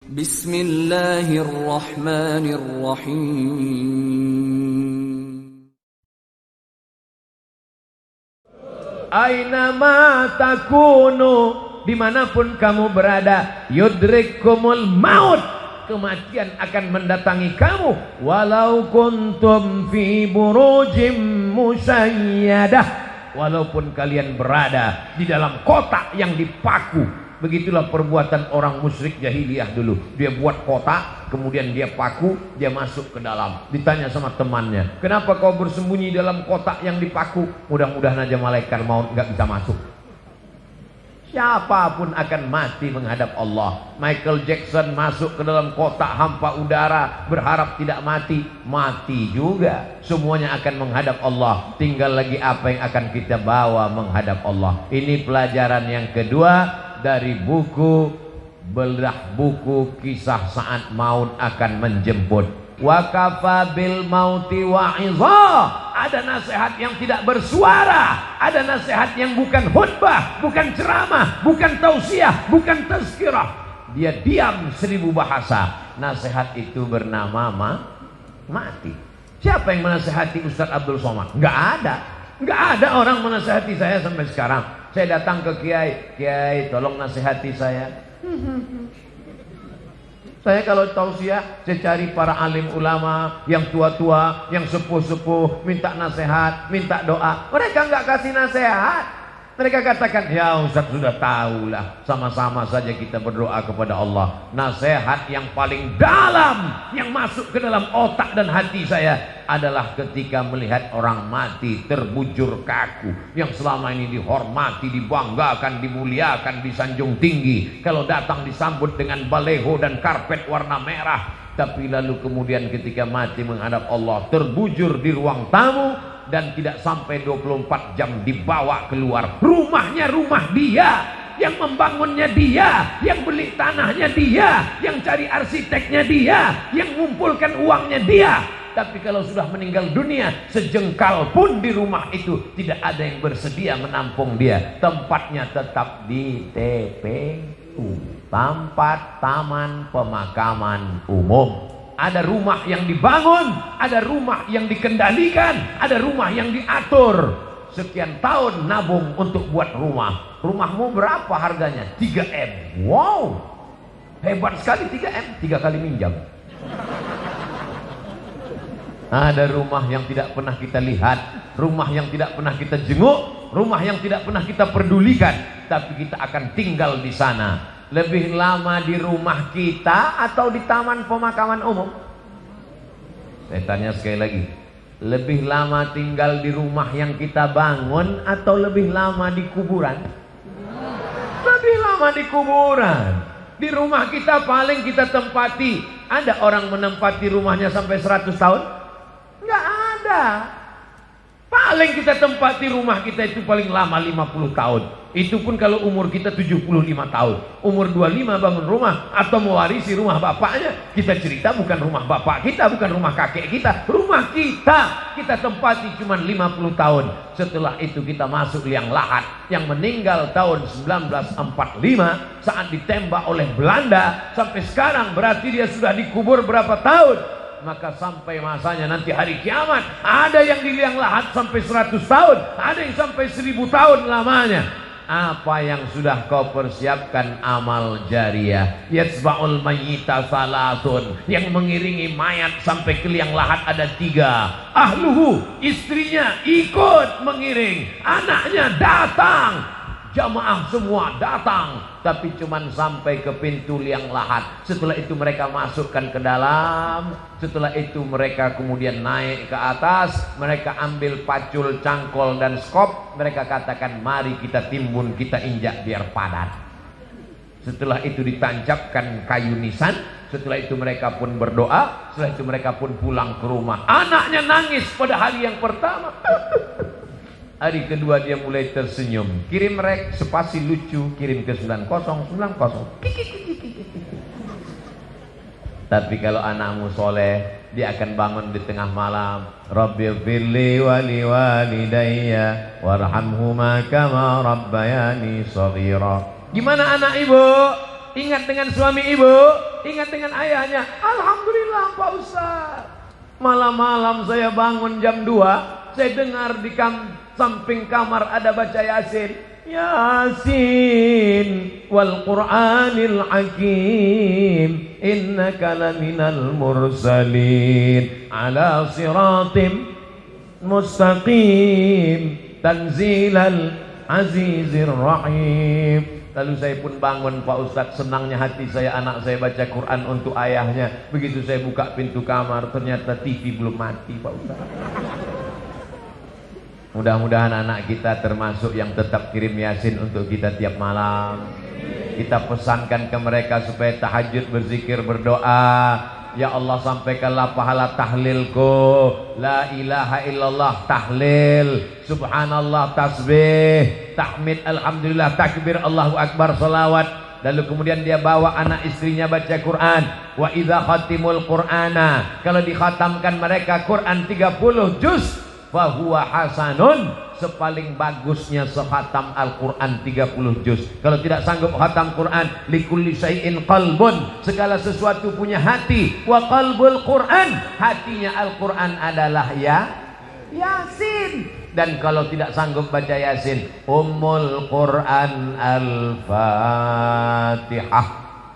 Bismillahirrahmanirrahim. Ainama takunu, dimanapun kamu berada, yudrikumul maut, kematian akan mendatangi kamu. Walau kuntum fi burujim musayyadah, walaupun kalian berada di dalam kotak yang dipaku. Begitulah perbuatan orang musyrik jahiliyah dulu. Dia buat kotak, kemudian dia paku, dia masuk ke dalam. Ditanya sama temannya, kenapa kau bersembunyi dalam kotak yang dipaku? Mudah-mudahan aja malaikat maut nggak bisa masuk. Siapapun akan mati menghadap Allah. Michael Jackson masuk ke dalam kotak hampa udara, berharap tidak mati, mati juga. Semuanya akan menghadap Allah. Tinggal lagi apa yang akan kita bawa menghadap Allah. Ini pelajaran yang kedua dari buku belah buku kisah saat maut akan menjemput. Wa kafa bil mauti wa'iza. Ada nasihat yang tidak bersuara, ada nasihat yang bukan khutbah, bukan ceramah, bukan tausiah, bukan tazkirah. Dia diam 1000 bahasa. Nasihat itu bernama mati. Siapa yang menasihati Ustaz Abdul Somad? Enggak ada. Enggak ada orang menasihati saya sampai sekarang. Saya datang ke Kiai, Kiai tolong nasihati saya. Saya kalau tausiah, saya cari para alim ulama yang tua-tua, yang sepuh-sepuh, minta nasihat, minta doa. Mereka nggak kasih nasihat. Mereka katakan, ya Ustaz sudah tahulah, sama-sama saja kita berdoa kepada Allah. Nasihat yang paling dalam yang masuk ke dalam otak dan hati saya adalah ketika melihat orang mati terbujur kaku, yang selama ini dihormati, dibanggakan, dimuliakan, disanjung tinggi. Kalau datang disambut dengan baleho dan karpet warna merah, tapi lalu kemudian ketika mati menghadap Allah terbujur di ruang tamu dan tidak sampai 24 jam dibawa keluar. Rumahnya rumah dia, yang membangunnya dia, yang beli tanahnya dia, yang cari arsiteknya dia, yang mengumpulkan uangnya dia. Tapi kalau sudah meninggal dunia, sejengkal pun di rumah itu tidak ada yang bersedia menampung dia. Tempatnya tetap di TPU, tempat taman pemakaman umum. Ada rumah yang dibangun, ada rumah yang dikendalikan, ada rumah yang diatur. Sekian tahun nabung untuk buat rumah. Rumahmu berapa harganya? 3M. Wow, hebat sekali 3M, 3 kali minjam. Ada rumah yang tidak pernah kita lihat, rumah yang tidak pernah kita jenguk, rumah yang tidak pernah kita pedulikan, tapi kita akan tinggal di sana. Lebih lama di rumah kita atau di taman pemakaman umum? Saya tanya sekali lagi, lebih lama tinggal di rumah yang kita bangun atau lebih lama di kuburan? Lebih lama di kuburan. Di rumah kita paling kita tempati. Ada orang menempati rumahnya sampai 100 tahun? Enggak ada. Paling kita tempati rumah kita itu paling lama 50 tahun. Itu pun kalau umur kita 75 tahun. Umur 25 bangun rumah atau mewarisi rumah bapaknya. Kita cerita bukan rumah bapak kita, bukan rumah kakek kita, rumah kita tempati cuma 50 tahun. Setelah itu kita masuk liang lahat. Yang meninggal tahun 1945 saat ditembak oleh Belanda, sampai sekarang berarti dia sudah dikubur berapa tahun? Maka sampai masanya nanti hari kiamat, ada yang di liang lahat sampai 100 tahun, ada yang sampai 1000 tahun lamanya. Apa yang sudah kau persiapkan? Amal jariah. Yatsba'ul mayyita salatun, yang mengiringi mayat sampai ke liang lahat ada 3. Ahluhu, istrinya ikut mengiring, anaknya datang, jamaah semua datang, tapi cuman sampai ke pintu liang lahat. Setelah itu mereka masukkan ke dalam. Setelah itu mereka kemudian naik ke atas. Mereka ambil pacul, cangkol dan skop. Mereka katakan, mari kita timbun, kita injak biar padat. Setelah itu ditancapkan kayu nisan. Setelah itu mereka pun berdoa. Setelah itu mereka pun pulang ke rumah. Anaknya nangis pada hari yang pertama. Hari kedua dia mulai tersenyum. Kirim rek spasi lucu, kirim ke 9090. Tapi kalau anakmu soleh, dia akan bangun di tengah malam. Rabbighfirli wa liwalidayya warhamhuma kama rabbayani shaghira. Gimana anak ibu? Ingat dengan suami ibu? ingat dengan ayahnya. Alhamdulillah Pak Ustaz. Malam-malam saya bangun jam 2, saya dengar di samping kamar ada baca Yasin. Yasin wal Qur'anil Hakim innaka laminal mursalin ala siratim mustaqim tanzilal azizir rahim. Lalu saya pun bangun Pak Ustadz, senangnya hati saya, anak saya baca Quran untuk ayahnya. Begitu saya buka pintu kamar, ternyata TV belum mati Pak Ustadz. Mudah-mudahan anak kita termasuk yang tetap kirim Yasin untuk kita tiap malam. Kita pesankan ke mereka supaya tahajud, berzikir, berdoa. Ya Allah, sampaikanlah pahala tahlilku. La ilaha illallah tahlil, subhanallah tasbih, tahmid, alhamdulillah, takbir, Allahu akbar, salawat. Lalu kemudian dia bawa anak istrinya baca Quran. Wa idza khatimul Qur'ana, kalau dikhatamkan mereka Quran 30 juz, fahuwa hasanun, sepaling bagusnya sekhatam Al-Quran 30 juz. Kalau tidak sanggup khatam Quran, likulli syai'in qalbun, segala sesuatu punya hati. Wa qalbul Quran, hatinya Al-Quran adalah Yasin. Dan kalau tidak sanggup baca Yasin, Ummul Quran Al-Fatihah,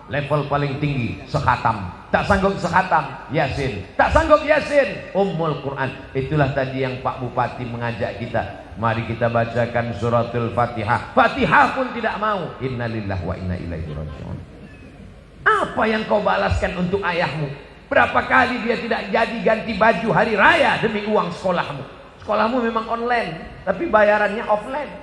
level paling tinggi sekhatam. Tak sanggup sekhatam Yasin, tak sanggup Yasin, Ummul Quran. Itulah tadi yang Pak Bupati mengajak kita, mari kita bacakan suratul Fatihah. Fatihah pun tidak mau. Innalillahi wa inna ilaihi raji'un. Apa yang kau balaskan untuk ayahmu? Berapa kali dia tidak jadi ganti baju hari raya demi uang sekolahmu? Sekolahmu memang online, tapi bayarannya offline.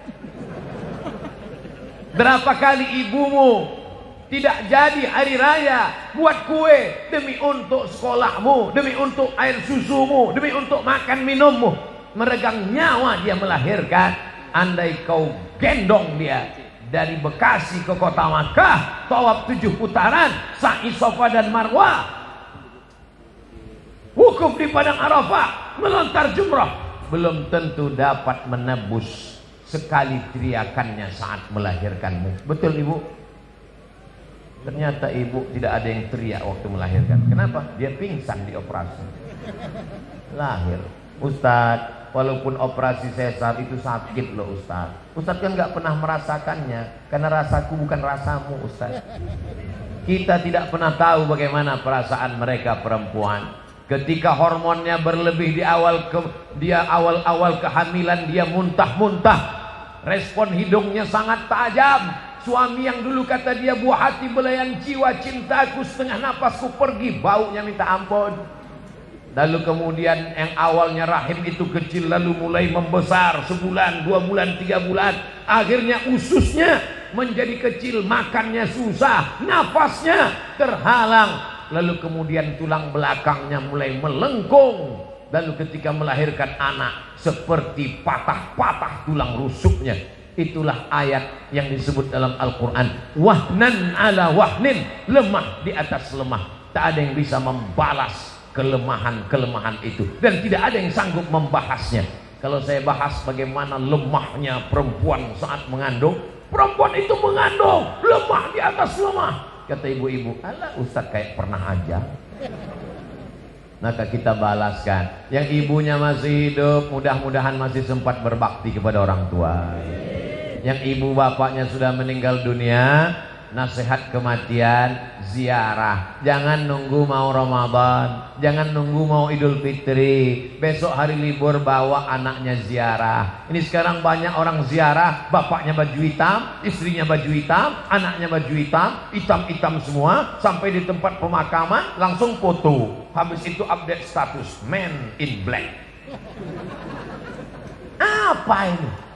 Berapa kali ibumu tidak jadi hari raya buat kue demi untuk sekolahmu, demi untuk air susumu, demi untuk makan minummu. Meregang nyawa dia melahirkan. Andai kau gendong dia dari Bekasi ke kota Makkah, tawaf 7 putaran, sa'i Safa dan Marwah, wukuf di padang Arafah, melontar jumrah, belum tentu dapat menebus sekali teriakannya saat melahirkanmu. Betul Ibu? Ternyata ibu tidak ada yang teriak waktu melahirkan. Kenapa? Dia pingsan di operasi. Lahir. Ustadz, walaupun operasi sesar itu sakit loh Ustadz. Ustadz kan nggak pernah merasakannya, karena rasaku bukan rasamu Ustadz. Kita tidak pernah tahu bagaimana perasaan mereka perempuan. Ketika hormonnya berlebih di awal kehamilan, dia muntah-muntah. Respon hidungnya sangat tajam. Suami yang dulu kata dia buah hati belayan jiwa, cintaku setengah napasku pergi, baunya minta ampun. Lalu kemudian yang awalnya rahim itu kecil, lalu mulai membesar, sebulan, 2 bulan, 3 bulan. Akhirnya ususnya menjadi kecil, makannya susah, nafasnya terhalang. Lalu kemudian tulang belakangnya mulai melengkung. Lalu ketika melahirkan anak, seperti patah-patah tulang rusuknya. Itulah ayat yang disebut dalam Al-Quran, wahnan ala wahnin, lemah di atas lemah. Tak ada yang bisa membalas kelemahan-kelemahan itu, dan tidak ada yang sanggup membahasnya. Kalau saya bahas bagaimana lemahnya perempuan saat mengandung, perempuan itu mengandung lemah di atas lemah. Kata ibu-ibu, alah Ustadz kayak pernah aja. Maka kita balaskan. Yang ibunya masih hidup, mudah-mudahan masih sempat berbakti kepada orang tua. Yang ibu bapaknya sudah meninggal dunia, nasihat kematian, ziarah. Jangan nunggu mau Ramadan, jangan nunggu mau Idul Fitri, besok hari libur bawa anaknya ziarah. Ini sekarang banyak orang ziarah, bapaknya baju hitam, istrinya baju hitam, anaknya baju hitam, hitam-hitam semua. Sampai di tempat pemakaman langsung foto, habis itu update status man in black. Apa ini?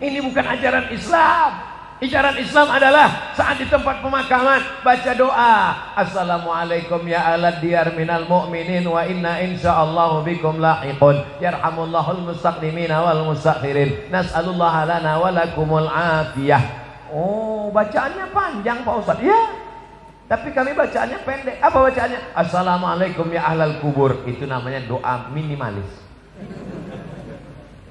Ini bukan ajaran Islam. Ajaran Islam adalah saat di tempat pemakaman baca doa, assalamualaikum ya alad diyar minal mu'minin wa inna insyaallahu bikum lahiqun yarhamullahul mustaqdimina wal mustakhirin nas'alullaha lana wa lakumul afiyah. Oh, bacaannya panjang Pak Ustaz. Ya, tapi kami bacaannya pendek. Apa bacaannya? Assalamualaikum ya ahlal kubur. Itu namanya doa minimalis.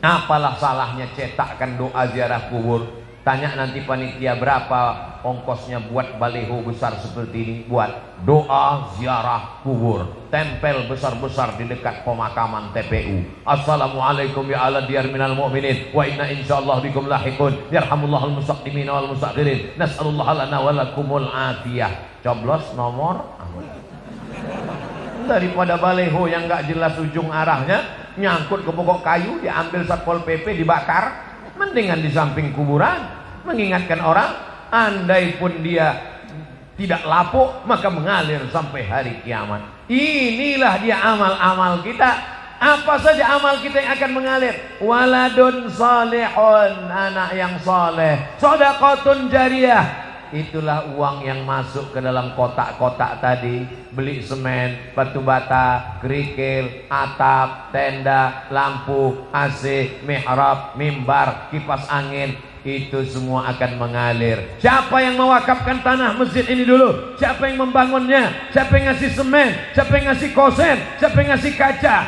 Apalah salahnya cetakkan doa ziarah kubur? Tanya nanti panitia berapa ongkosnya buat baliho besar seperti ini, buat doa ziarah kubur, tempel besar-besar di dekat pemakaman TPU. Assalamualaikum ya ala diyar minal mu'minin wa inna insyaallah bikum lahiqun yarhamullahul mustaqdimin wal mustakhirin nas'alullah lana wa lakumul afiyah. Coblos nomor daripada baliho yang nggak jelas ujung arahnya, nyangkut ke pokok kayu, diambil Satpol PP, dibakar. Mendingan di samping kuburan, mengingatkan orang. Andai pun dia tidak lapuk, maka mengalir sampai hari kiamat. Inilah dia amal-amal kita. Apa saja amal kita yang akan mengalir. Waladun salihun, anak yang soleh. Shadaqatun jariyah, itulah uang yang masuk ke dalam kotak-kotak tadi. Beli semen, batu bata, kerikil, atap, tenda, lampu, AC, mihrab, mimbar, kipas angin, itu semua akan mengalir. Siapa yang mewakafkan tanah masjid ini dulu? Siapa yang membangunnya? Siapa yang ngasih semen? Siapa yang ngasih kosen? Siapa yang ngasih kaca?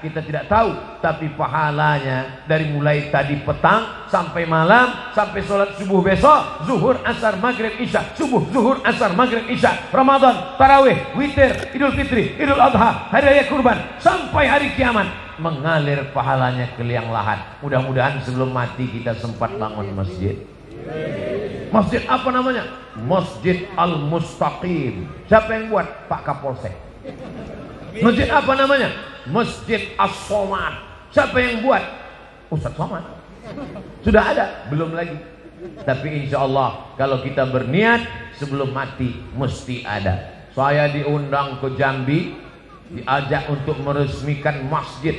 Kita tidak tahu, tapi pahalanya dari mulai tadi petang sampai malam, sampai sholat subuh besok, zuhur, asar, maghrib, isya, subuh, zuhur, asar, maghrib, isya, Ramadan, tarawih, witir, idul fitri, idul adha, hari raya kurban, sampai hari kiamat, mengalir pahalanya ke liang lahat. Mudah-mudahan sebelum mati kita sempat bangun masjid. Masjid apa namanya? Masjid Al-Mustaqim. Siapa yang buat? Pak Kapolsek. Masjid apa namanya? Masjid As-Somad. Siapa yang buat? Ustadz Somad. Sudah ada? Belum lagi. Tapi insya Allah kalau kita berniat sebelum mati mesti ada. Saya diundang ke Jambi, diajak untuk meresmikan masjid.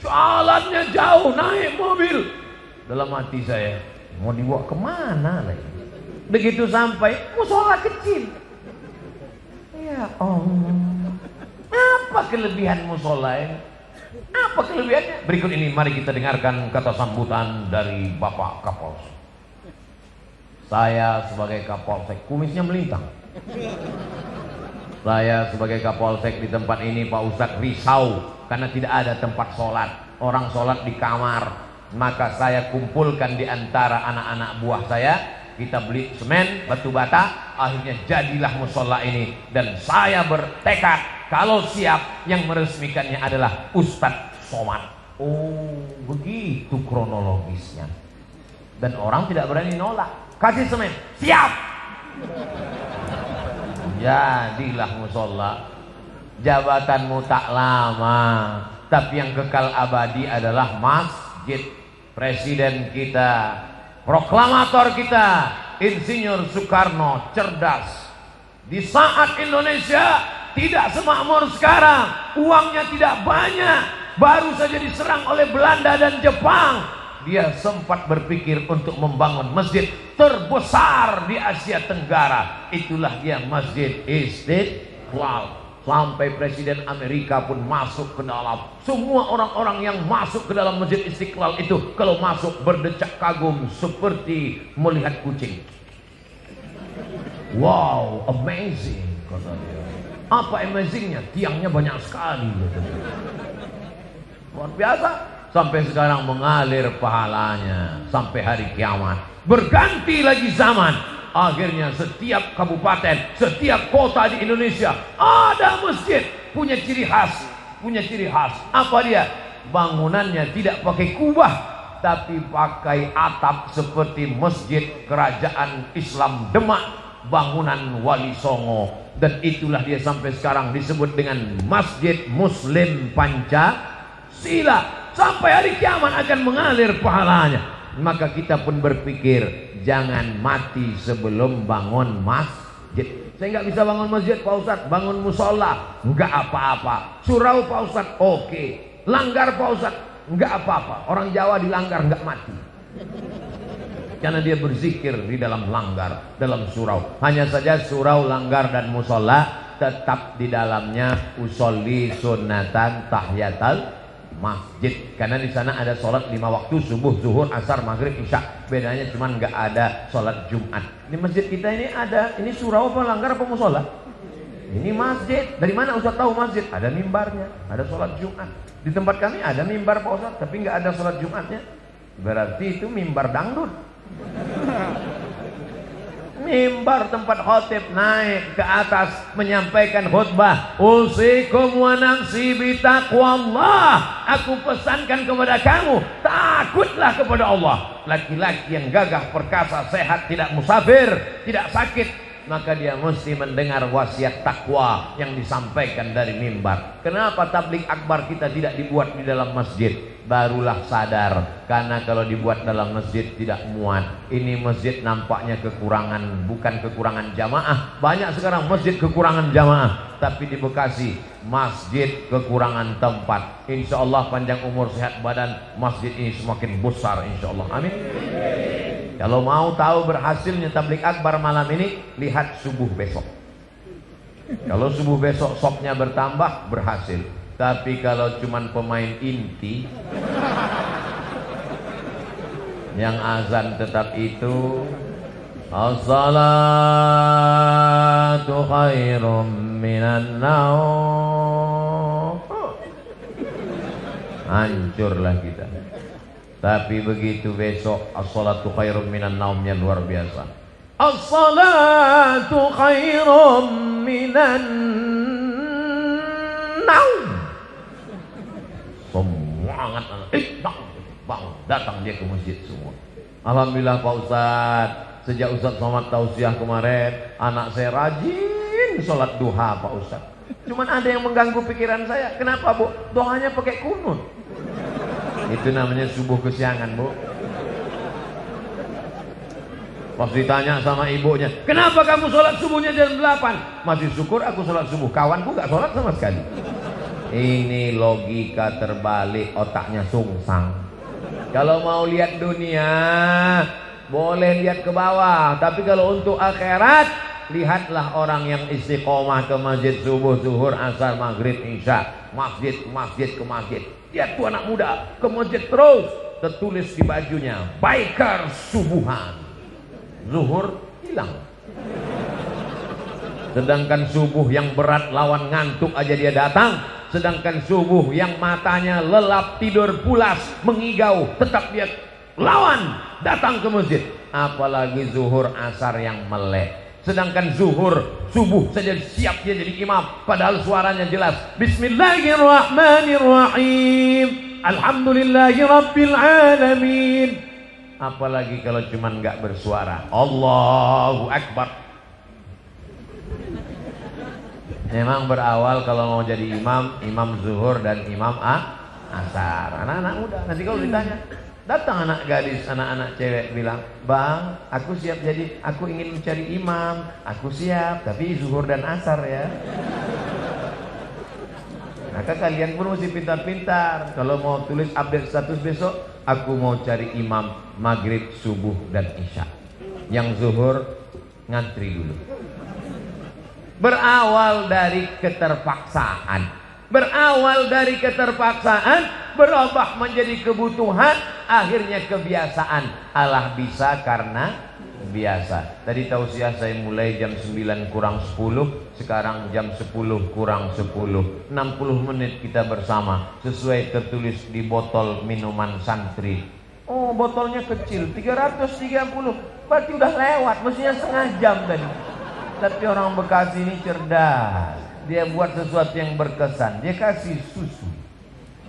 Jalannya jauh, naik mobil. Dalam hati saya, mau dibawa kemana lagi? Begitu sampai, musola kecil. Ya Allah, apa kelebihan musola ini? Apa kelebihannya? Berikut ini mari kita dengarkan kata sambutan dari Bapak Kapolsek. Saya sebagai Kapolsek, kumisnya melintang. Saya sebagai Kapolsek di tempat ini, Pak Ustadz risau karena tidak ada tempat sholat. Orang sholat di kamar. Maka saya kumpulkan di antara anak-anak buah saya. Kita beli semen, batu bata, akhirnya jadilah musola ini. Dan saya bertekad kalau siap, yang meresmikannya adalah Ustadz Somad. Oh, begitu kronologisnya. Dan orang tidak berani nolak. Kasih semen, siap. Jadilah musola. Jabatanmu tak lama, tapi yang kekal abadi adalah masjid. Presiden kita, proklamator kita, Insinyur Soekarno cerdas. Di saat Indonesia tidak semakmur sekarang, uangnya tidak banyak, baru saja diserang oleh Belanda dan Jepang, dia sempat berpikir untuk membangun masjid terbesar di Asia Tenggara. Itulah dia Masjid Istiqlal. Sampai Presiden Amerika pun masuk ke dalam. Semua orang-orang yang masuk ke dalam Masjid Istiqlal itu kalau masuk berdecak kagum seperti melihat kucing. Wow, amazing, kata dia. Apa amazingnya? Tiangnya banyak sekali. Luar biasa. Sampai sekarang mengalir pahalanya sampai hari kiamat. Berganti lagi zaman. Akhirnya setiap kabupaten, setiap kota di Indonesia ada masjid, punya ciri khas, punya ciri khas. Apa dia? Bangunannya tidak pakai kubah, tapi pakai atap seperti masjid Kerajaan Islam Demak, bangunan Wali Songo. Dan itulah dia sampai sekarang disebut dengan Masjid Muslim Pancasila. Sampai hari kiamat akan mengalir pahalanya. Maka kita pun berpikir, jangan mati sebelum bangun masjid. Saya nggak bisa bangun masjid, Pak Ustadz. Bangun musola, nggak apa-apa. Surau, Pak Ustadz, oke. Langgar, Pak Ustadz, nggak apa-apa. Orang Jawa dilanggar nggak mati, karena dia berzikir di dalam langgar, dalam surau. Hanya saja surau, langgar, dan musola tetap di dalamnya usolli sunnatan tahiyatal masjid, karena di sana ada sholat 5 waktu, subuh, zuhur, asar, maghrib, isya. Bedanya cuman nggak ada sholat Jumat. Di masjid kita ini ada, ini surau apa langgar apa musola? Ini masjid. Dari mana Ustaz tahu masjid? Ada mimbarnya, ada sholat Jumat. Di tempat kami ada mimbar Pak Ustaz, tapi nggak ada sholat Jumatnya. Berarti itu mimbar dangdut. mimbar tempat khotib, naik ke atas menyampaikan khutbah. Usikum wa nafsi bitaqwallah. Aku pesankan kepada kamu, takutlah kepada Allah. Laki-laki yang gagah perkasa, sehat, tidak musafir, tidak sakit, maka dia mesti mendengar wasiat takwa yang disampaikan dari mimbar. Kenapa tablik akbar kita tidak dibuat di dalam masjid? Barulah sadar, karena kalau dibuat dalam masjid tidak muat. Ini masjid nampaknya kekurangan, bukan kekurangan jamaah. Banyak sekarang masjid kekurangan jamaah, tapi di Bekasi masjid kekurangan tempat. Insya Allah panjang umur sehat badan, masjid ini semakin besar insya Allah. Amin. Kalau mau tahu berhasilnya tablik akbar malam ini, lihat subuh besok. Kalau subuh besok sopnya bertambah, berhasil. Tapi kalau cuman pemain inti yang azan tetap itu, as-salatu khairum minan naum, hancurlah kita. Tapi begitu besok as-salatu khairum minan naumnya luar biasa. As-salatu khairum minan naum. Semua anak-anak bang, datang dia ke masjid semua. Alhamdulillah Pak Ustadz, sejak Ustadz Somad tausiah kemarin, anak saya rajin sholat duha Pak Ustadz. Cuman ada yang mengganggu pikiran saya. Kenapa Bu? Doanya pakai kunut. Itu namanya subuh kesiangan Bu. Pas ditanya sama ibunya, kenapa kamu sholat subuhnya jam 8? Masih syukur aku sholat subuh, kawanku gak sholat sama sekali. Ini logika terbalik, otaknya sungsang. Kalau mau lihat dunia, boleh lihat ke bawah. Tapi kalau untuk akhirat, lihatlah orang yang istiqomah ke masjid subuh, zuhur, asar, maghrib, isya. Masjid, masjid, ke masjid. Lihat tuh anak muda, ke masjid terus. Tertulis di bajunya, biker subuhan. Zuhur hilang. Sedangkan subuh yang berat lawan ngantuk aja dia datang. Sedangkan subuh yang matanya lelap tidur pulas mengigau tetap dia lawan datang ke masjid. Apalagi zuhur asar yang melek. Sedangkan zuhur subuh saja siap dia jadi imam, padahal suaranya jelas. Bismillahirrahmanirrahim. Alhamdulillahi rabbil alamin. Apalagi kalau cuman nggak bersuara. Allahu akbar. Memang berawal kalau mau jadi imam, imam zuhur dan imam asar. Anak-anak muda. Nanti kalau ditanya, datang anak gadis, anak-anak cewek bilang, bang, aku siap jadi, aku ingin mencari imam, aku siap, tapi zuhur dan asar ya. Maka kalian pun mesti pintar-pintar. Kalau mau tulis update status besok, aku mau cari imam maghrib, subuh dan isya. Yang zuhur ngantri dulu. Berawal dari keterpaksaan, berubah menjadi kebutuhan, akhirnya kebiasaan. Allah bisa karena biasa. Tadi tausiah saya mulai jam 9 kurang 10, sekarang jam 10 kurang 10. 60 menit kita bersama, sesuai tertulis di botol minuman santri. Oh, botolnya kecil, 330, berarti udah lewat, mestinya setengah jam tadi. Tapi orang Bekasi ini cerdas. Dia buat sesuatu yang berkesan. Dia kasih susu.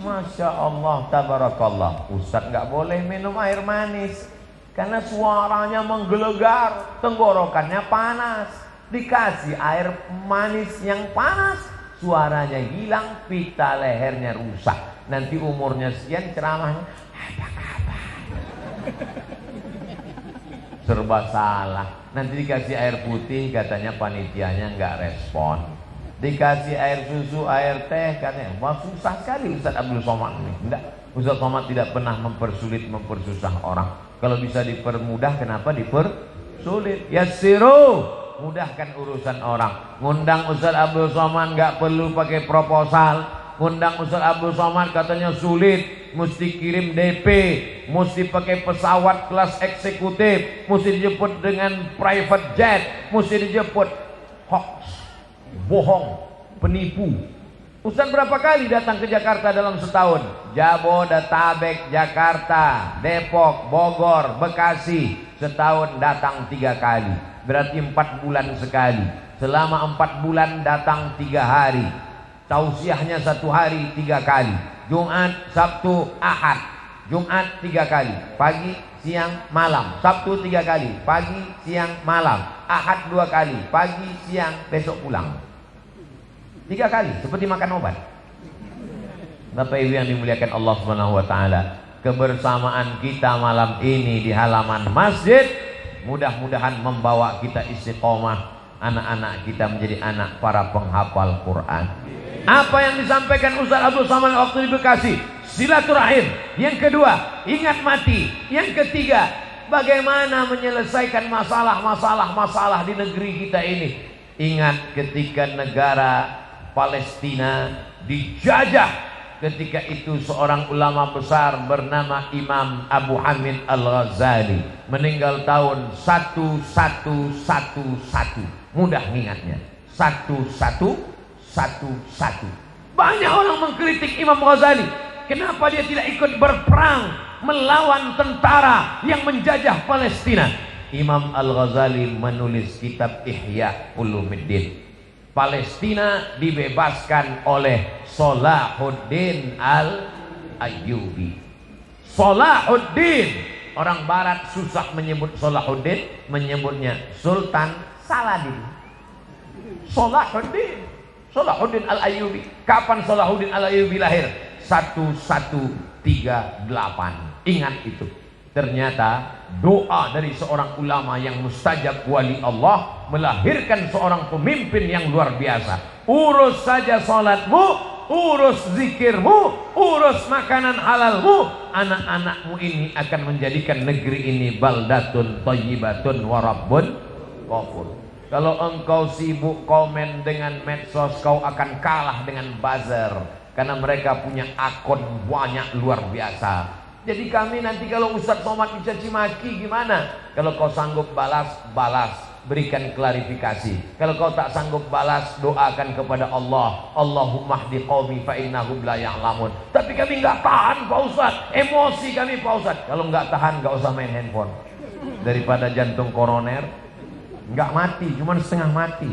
Masya Allah, tabarakallah. Ustadz gak boleh minum air manis karena suaranya menggelegar, tenggorokannya panas. Dikasih air manis yang panas, suaranya hilang, pita lehernya rusak. Nanti umurnya sekian ceramahnya, apa kabar? Serba salah. Nanti dikasih air putih, katanya panitianya nggak respon. Dikasih air susu, air teh, katanya wah susah sekali Ustadz Abdul Somad ini. Enggak, Ustadz Somad tidak pernah mempersulit, mempersusah orang. Kalau bisa dipermudah, kenapa dipersulit? Yassiru, mudahkan urusan orang. Ngundang Ustadz Abdul Somad nggak perlu pakai proposal. Ngundang Ustadz Abdul Somad katanya sulit, mesti kirim DP, mesti pakai pesawat kelas eksekutif, mesti dijemput dengan private jet, mesti dijemput. Hoax, bohong, penipu. Ustaz berapa kali datang ke Jakarta dalam setahun? Jabodetabek, Jakarta, Depok, Bogor, Bekasi. Setahun datang 3 kali. Berarti 4 bulan sekali. Selama 4 bulan datang 3 hari. Tausiahnya 1 hari 3 kali. Jumat, Sabtu, Ahad. Jumat 3 kali. Pagi, siang, malam. Sabtu 3 kali. Pagi, siang, malam. Ahad 2 kali. Pagi, siang, besok pulang. 3 kali, seperti makan obat. Bapak Ibu yang dimuliakan Allah Subhanahu wa taala, kebersamaan kita malam ini di halaman masjid mudah-mudahan membawa kita istiqomah, anak-anak kita menjadi anak para penghafal Quran. Apa yang disampaikan Ustaz Abdul Somad waktu di Bekasi, silaturahim. Yang kedua, ingat mati. Yang ketiga, bagaimana menyelesaikan masalah di negeri kita ini. Ingat ketika negara Palestina dijajah, ketika itu seorang ulama besar bernama Imam Abu Hamid Al-Ghazali meninggal tahun 1111. Mudah ingatnya, 1111. Banyak orang mengkritik Imam Ghazali. Kenapa dia tidak ikut berperang melawan tentara yang menjajah Palestina? Imam Al-Ghazali menulis kitab Ihya Ulumuddin. Palestina dibebaskan oleh Salahuddin Al-Ayyubi. Salahuddin, orang barat susah menyebut Salahuddin, menyebutnya Sultan Saladin. Salahuddin Al-Ayyubi. Kapan Salahuddin Al-Ayyubi lahir? 1138. Ingat itu. Ternyata doa dari seorang ulama yang mustajab wali Allah melahirkan seorang pemimpin yang luar biasa. Urus saja salatmu, urus zikirmu, urus makanan halalmu, anak-anakmu ini akan menjadikan negeri ini baldatun thayyibatun wa rabbun ghafur. Kalau engkau sibuk komen dengan medsos, kau akan kalah dengan buzzer, karena mereka punya akun banyak luar biasa. Jadi kami nanti kalau Ustaz Somad dicaci maki gimana? Kalau kau sanggup balas, berikan klarifikasi. Kalau kau tak sanggup balas, doakan kepada Allah. Allahumma hdi qaumi fa innahum la ya'lamun. Tapi kami enggak tahan Pak Ustaz, emosi kami Pak Ustaz. Kalau enggak tahan, enggak usah main handphone. Daripada jantung koroner enggak mati, cuma setengah mati.